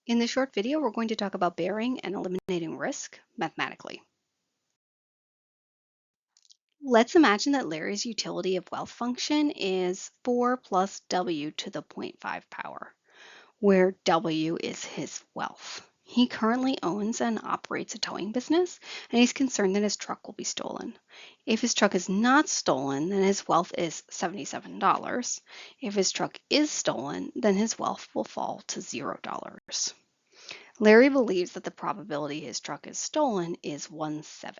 In this short video, we're going to talk about bearing and eliminating risk mathematically. Let's imagine that Larry's utility of wealth function is 4 plus W to the 0.5 power, where W is his wealth. He currently owns and operates a towing business, and he's concerned that his truck will be stolen. If his truck is not stolen, then his wealth is $77. If his truck is stolen, then his wealth will fall to $0. Larry believes that the probability his truck is stolen is 1/7.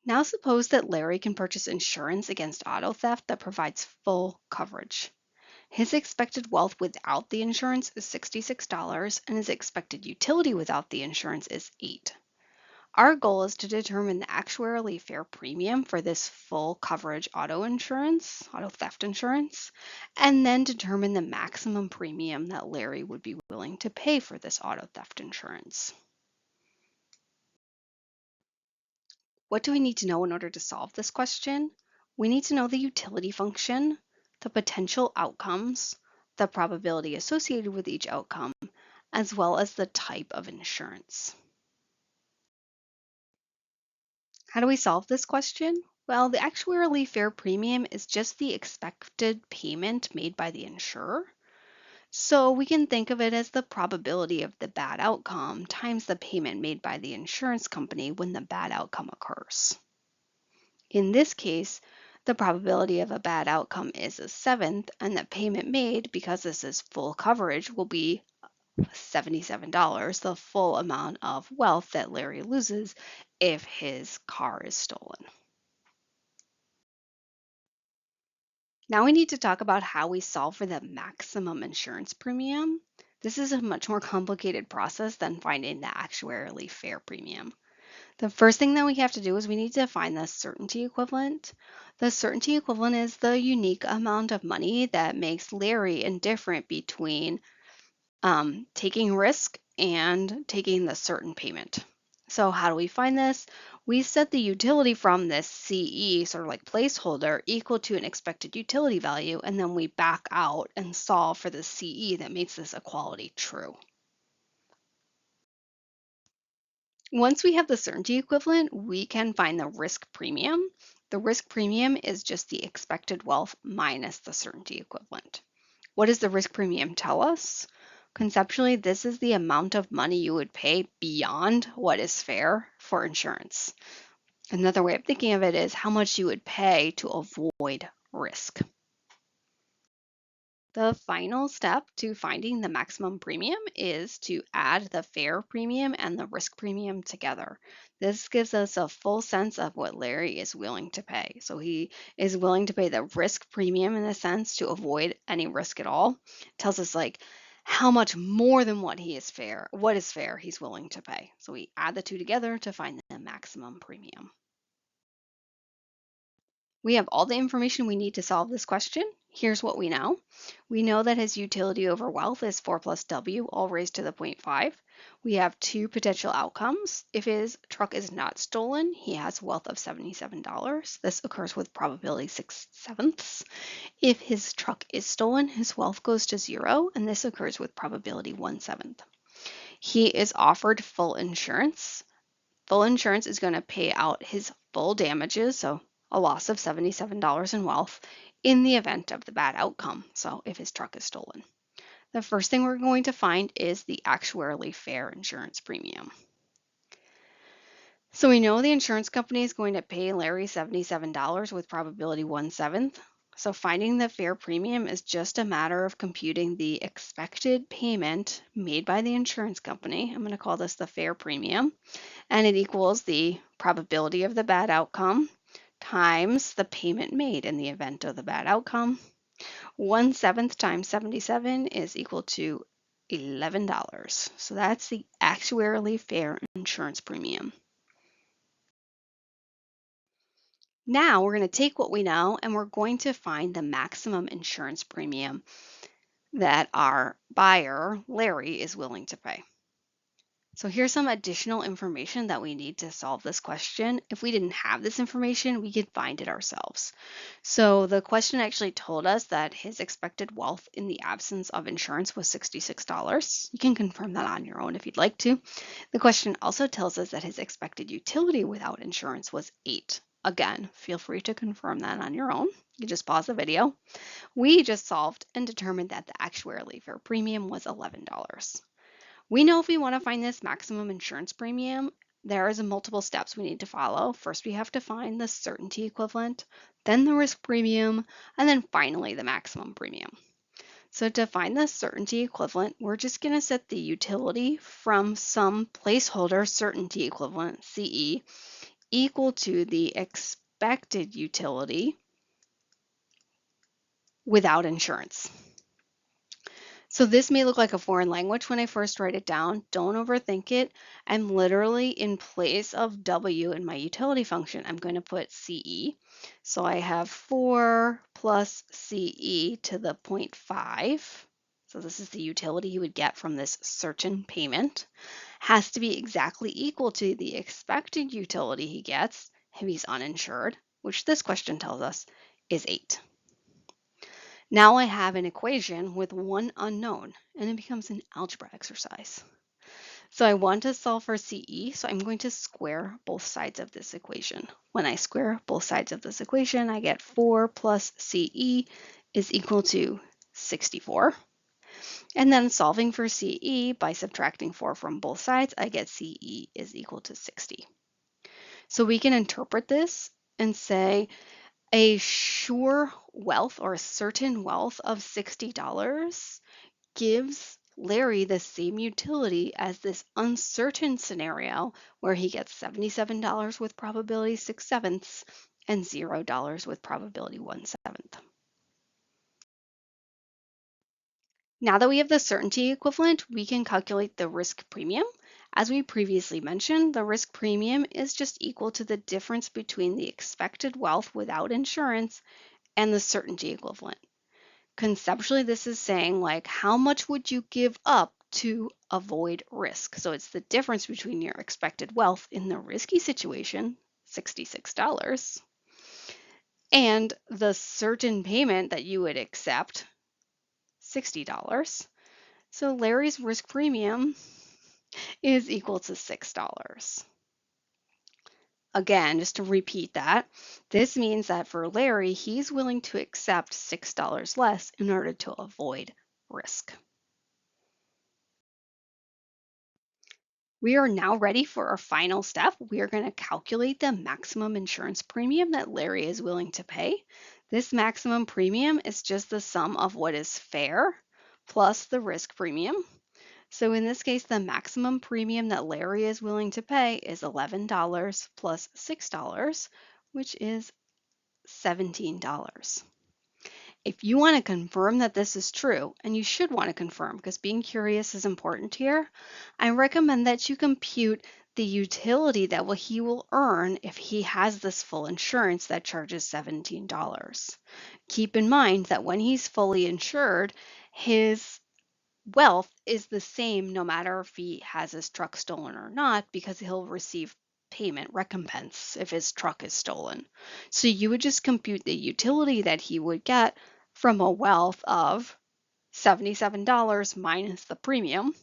Now suppose that Larry can purchase insurance against auto theft that provides full coverage. His expected wealth without the insurance is $66, and his expected utility without the insurance is $8. Our goal is to determine the actuarially fair premium for this full coverage auto theft insurance, and then determine the maximum premium that Larry would be willing to pay for this auto theft insurance. What do we need to know in order to solve this question? We need to know the utility function, the potential outcomes, the probability associated with each outcome, as well as the type of insurance. How do we solve this question? Well, the actuarially fair premium is just the expected payment made by the insurer. So we can think of it as the probability of the bad outcome times the payment made by the insurance company when the bad outcome occurs. In this case, the probability of a bad outcome is 1/7, and the payment made, because this is full coverage, will be $77, the full amount of wealth that Larry loses if his car is stolen. Now we need to talk about how we solve for the maximum insurance premium. This is a much more complicated process than finding the actuarially fair premium. The first thing that we have to do is we need to find the certainty equivalent. The certainty equivalent is the unique amount of money that makes Larry indifferent between taking risk and taking the certain payment. So how do we find this? We set the utility from this CE, sort of like placeholder, equal to an expected utility value, and then we back out and solve for the CE that makes this equality true. Once we have the certainty equivalent, we can find the risk premium. The risk premium is just the expected wealth minus the certainty equivalent. What does the risk premium tell us? Conceptually, this is the amount of money you would pay beyond what is fair for insurance. Another way of thinking of it is how much you would pay to avoid risk. The final step to finding the maximum premium is to add the fair premium and the risk premium together. This gives us a full sense of what Larry is willing to pay. So he is willing to pay the risk premium in a sense to avoid any risk at all. It tells us like how much more than what is fair he's willing to pay. So we add the two together to find the maximum premium. We have all the information we need to solve this question. Here's what we know. We know that his utility over wealth is 4 plus W, all raised to the 0.5. We have two potential outcomes. If his truck is not stolen, he has wealth of $77. This occurs with probability 6/7. If his truck is stolen, his wealth goes to 0, and this occurs with probability 1/7. He is offered full insurance. Full insurance is going to pay out his full damages, so a loss of $77 in wealth in the event of the bad outcome, so if his truck is stolen. The first thing we're going to find is the actuarially fair insurance premium. So we know the insurance company is going to pay Larry $77 with probability 1/7. So finding the fair premium is just a matter of computing the expected payment made by the insurance company. I'm going to call this the fair premium, and it equals the probability of the bad outcome times the payment made in the event of the bad outcome. 1/7 times 77 is equal to $11. So that's the actuarially fair insurance premium. Now we're going to take what we know and we're going to find the maximum insurance premium that our buyer, Larry, is willing to pay. So here's some additional information that we need to solve this question. If we didn't have this information, we could find it ourselves. So the question actually told us that his expected wealth in the absence of insurance was $66. You can confirm that on your own if you'd like to. The question also tells us that his expected utility without insurance was 8. Again, feel free to confirm that on your own. You just pause the video. We just solved and determined that the actuarially fair premium was $11. We know if we want to find this maximum insurance premium, there is multiple steps we need to follow. First, we have to find the certainty equivalent, then the risk premium, and then finally the maximum premium. So to find the certainty equivalent, we're just going to set the utility from some placeholder certainty equivalent, CE, equal to the expected utility without insurance. So this may look like a foreign language when I first write it down. Don't overthink it. I'm literally in place of W in my utility function, I'm going to put CE. So I have 4 plus CE to the 0.5. So this is the utility you would get from this certain payment. Has to be exactly equal to the expected utility he gets if he's uninsured, which this question tells us is 8. Now I have an equation with one unknown, and it becomes an algebra exercise. So I want to solve for CE, so I'm going to square both sides of this equation. When I square both sides of this equation, I get 4 plus CE is equal to 64. And then solving for CE by subtracting 4 from both sides, I get CE is equal to 60. So we can interpret this and say a sure wealth or a certain wealth of $60 gives Larry the same utility as this uncertain scenario where he gets $77 with probability 6/7 and $0 with probability 1/7. Now that we have the certainty equivalent, we can calculate the risk premium. As we previously mentioned, the risk premium is just equal to the difference between the expected wealth without insurance and the certainty equivalent. Conceptually, this is saying like how much would you give up to avoid risk? So it's the difference between your expected wealth in the risky situation, $66, and the certain payment that you would accept, $60. So Larry's risk premium is equal to $6. Again, just to repeat that, this means that for Larry, he's willing to accept $6 less in order to avoid risk. We are now ready for our final step. We are going to calculate the maximum insurance premium that Larry is willing to pay. This maximum premium is just the sum of what is fair plus the risk premium. So in this case, the maximum premium that Larry is willing to pay is $11 plus $6, which is $17. If you want to confirm that this is true, and you should want to confirm because being curious is important here, I recommend that you compute the utility that he will earn if he has this full insurance that charges $17. Keep in mind that when he's fully insured, his wealth is the same no matter if he has his truck stolen or not, because he'll receive payment recompense if his truck is stolen. So you would just compute the utility that he would get from a wealth of $77 minus the premium.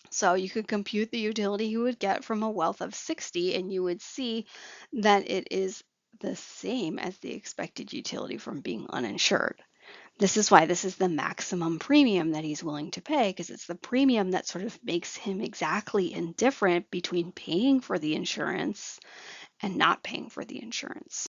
So you could compute the utility he would get from a wealth of 60, and you would see that it is the same as the expected utility from being uninsured. This is why this is the maximum premium that he's willing to pay, because it's the premium that sort of makes him exactly indifferent between paying for the insurance and not paying for the insurance.